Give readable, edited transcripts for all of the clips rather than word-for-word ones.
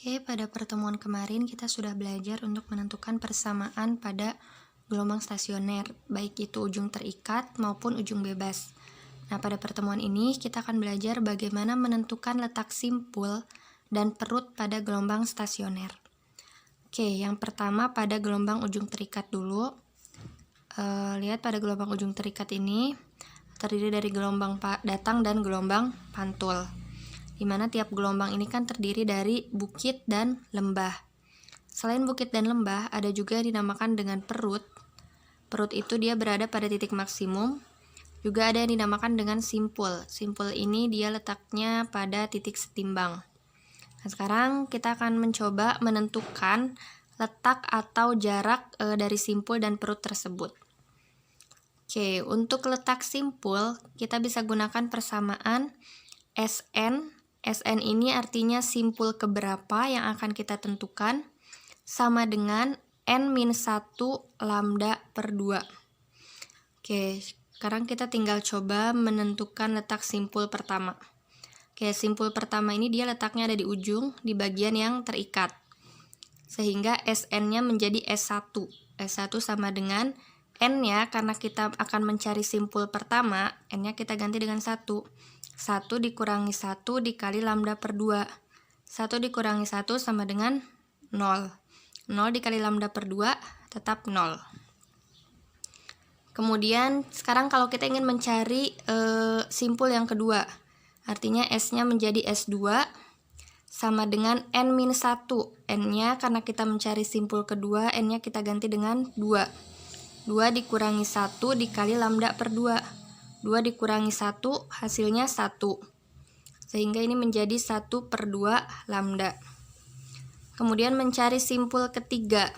Oke, pada pertemuan kemarin kita sudah belajar untuk menentukan persamaan pada gelombang stasioner, baik itu ujung terikat maupun ujung bebas. Nah, pada pertemuan ini kita akan belajar bagaimana menentukan letak simpul dan perut pada gelombang stasioner. Oke, yang pertama pada gelombang ujung terikat dulu. Lihat pada gelombang ujung terikat ini terdiri dari gelombang datang dan gelombang pantul, di mana tiap gelombang ini kan terdiri dari bukit dan lembah. Selain bukit dan lembah, ada juga yang dinamakan dengan perut. Perut itu dia berada pada titik maksimum. Juga ada yang dinamakan dengan simpul. Simpul ini dia letaknya pada titik setimbang. Nah, sekarang kita akan mencoba menentukan letak atau jarak dari simpul dan perut tersebut. Oke, untuk letak simpul, kita bisa gunakan persamaan SN. SN ini artinya simpul keberapa yang akan kita tentukan, sama dengan N-1 lambda per 2. Oke, sekarang kita tinggal coba menentukan letak simpul pertama. Oke, simpul pertama ini dia letaknya ada di ujung, di bagian yang terikat. Sehingga SN-nya menjadi S1. S1 sama dengan N-nya, karena kita akan mencari simpul pertama, N-nya kita ganti dengan 1. 1 dikurangi 1 dikali lambda per 2. 1 dikurangi 1 sama dengan 0. 0 dikali lambda per 2 tetap 0. Kemudian sekarang kalau kita ingin mencari simpul yang kedua, artinya S-nya menjadi S2 sama dengan N-1. N-nya karena kita mencari simpul kedua, N-nya kita ganti dengan 2. 2 dikurangi 1 dikali lambda per 2. 2 dikurangi 1 hasilnya 1. Sehingga ini menjadi 1 per 2 lambda. Kemudian mencari simpul ketiga.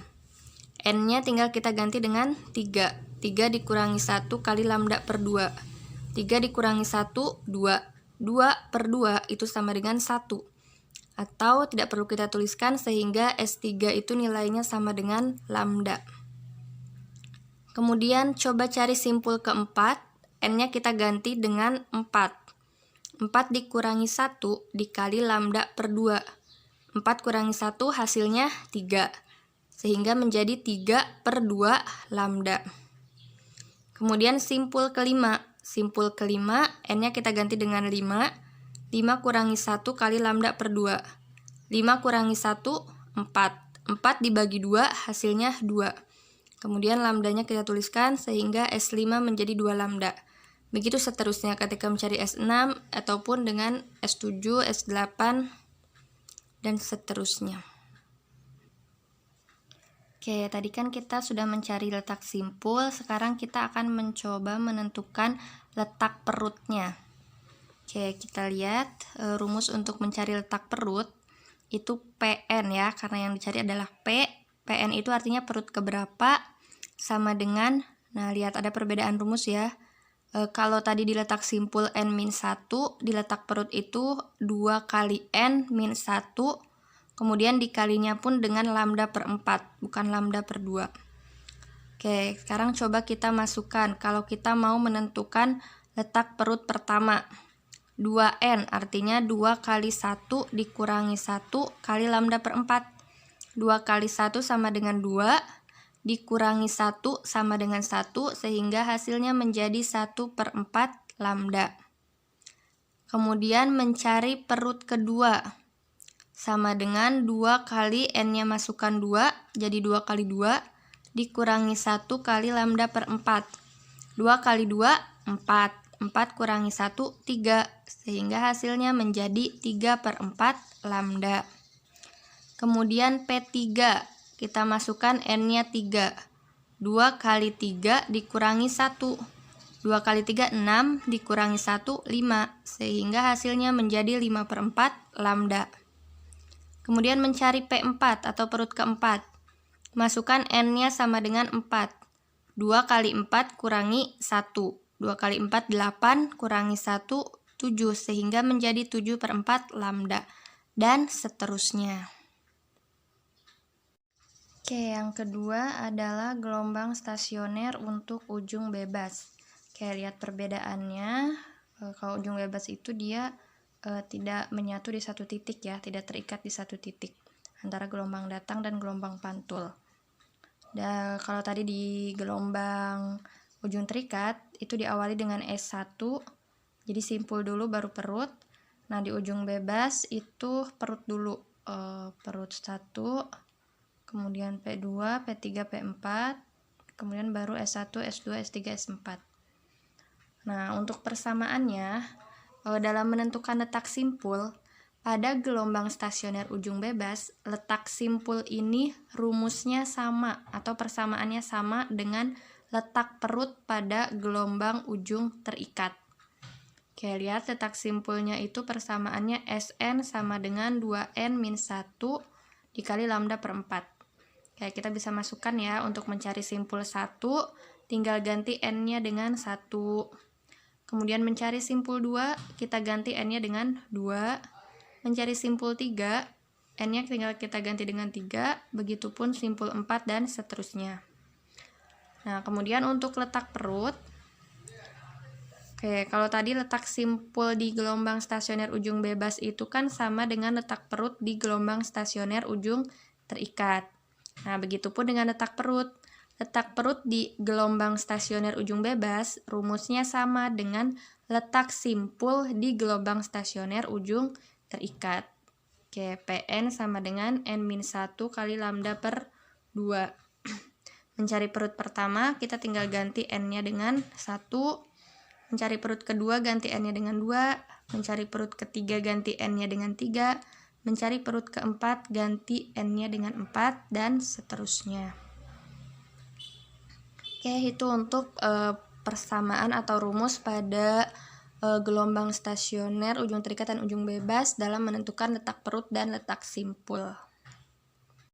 N-nya tinggal kita ganti dengan 3. 3 dikurangi 1 kali lambda per 2. 3 dikurangi 1, 2. 2 per 2 itu sama dengan 1. Atau tidak perlu kita tuliskan sehingga S3 itu nilainya sama dengan lambda. Kemudian coba cari simpul keempat, N-nya kita ganti dengan 4. 4 dikurangi 1 dikali lambda per 2. 4 kurangi 1 hasilnya 3. Sehingga menjadi 3 per 2 lambda. Kemudian simpul kelima. Simpul kelima, N-nya kita ganti dengan 5. 5 kurangi 1 kali lambda per 2. 5 kurangi 1, 4. 4 dibagi 2 hasilnya 2. Kemudian lambdanya kita tuliskan sehingga S5 menjadi 2 lambda. Begitu seterusnya ketika mencari S6 ataupun dengan S7, S8, dan seterusnya. Oke, tadi kan kita sudah mencari letak simpul, sekarang kita akan mencoba menentukan letak perutnya. Oke, kita lihat rumus untuk mencari letak perut itu PN ya, karena yang dicari adalah P. PN itu artinya perut keberapa, sama dengan, nah lihat ada perbedaan rumus ya. Kalau tadi di letak simpul N-1, di letak perut itu 2 kali N-1, kemudian dikalinya pun dengan lambda per 4, bukan lambda per 2. Oke, sekarang coba kita masukkan, kalau kita mau menentukan letak perut pertama. 2N artinya 2 kali 1 dikurangi 1 kali lambda per 4. 2 kali 1 sama dengan 2, dikurangi 1 sama dengan 1, sehingga hasilnya menjadi 1 per 4 lambda. Kemudian mencari perut kedua, sama dengan 2 kali N-nya masukkan 2, jadi 2 kali 2, dikurangi 1 kali lambda per 4. 2 kali 2, 4. 4 kurangi 1, 3, sehingga hasilnya menjadi 3 per 4 lambda. Kemudian P3, kita masukkan N-nya 3. 2 kali 3 dikurangi 1. 2 kali 3, 6, dikurangi 1, 5, sehingga hasilnya menjadi 5 per 4 lambda. Kemudian mencari P4 atau perut keempat. Masukkan N-nya sama dengan 4. 2 kali 4 kurangi 1. 2 kali 4, 8, kurangi 1, 7, sehingga menjadi 7 per 4 lambda. Dan seterusnya. Oke, yang kedua adalah gelombang stasioner untuk ujung bebas. Oke, lihat perbedaannya. Kalau ujung bebas itu dia tidak menyatu di satu titik ya, tidak terikat di satu titik. antara gelombang datang dan gelombang pantul. Dan kalau tadi di gelombang ujung terikat itu diawali dengan S1, jadi simpul dulu baru perut. Nah, di ujung bebas itu perut dulu, perut 1, kemudian P2, P3, P4, kemudian baru S1, S2, S3, S4. Nah, untuk persamaannya, dalam menentukan letak simpul, pada gelombang stasioner ujung bebas, letak simpul ini rumusnya sama atau persamaannya sama dengan letak perut pada gelombang ujung terikat. Oke, lihat letak simpulnya itu persamaannya Sn sama dengan 2n min 1 dikali lambda per 4. Oke, kita bisa masukkan ya, untuk mencari simpul 1, tinggal ganti n-nya dengan 1. Kemudian mencari simpul 2, kita ganti n-nya dengan 2. Mencari simpul 3, n-nya tinggal kita ganti dengan 3, begitupun simpul 4 dan seterusnya. Nah, kemudian untuk letak perut, oke, kalau tadi letak simpul di gelombang stasioner ujung bebas itu kan sama dengan letak perut di gelombang stasioner ujung terikat. Nah, begitupun dengan letak perut. Letak perut di gelombang stasioner ujung bebas, rumusnya sama dengan letak simpul di gelombang stasioner ujung terikat. Oke, Pn sama dengan n-1 kali lambda per 2. Mencari perut pertama, kita tinggal ganti n-nya dengan 1. Mencari perut kedua, ganti n-nya dengan 2. Mencari perut ketiga, ganti n-nya dengan 3. Mencari perut keempat, ganti n-nya dengan 4, dan seterusnya. Oke, itu untuk persamaan atau rumus pada gelombang stasioner, ujung terikat, dan ujung bebas dalam menentukan letak perut dan letak simpul.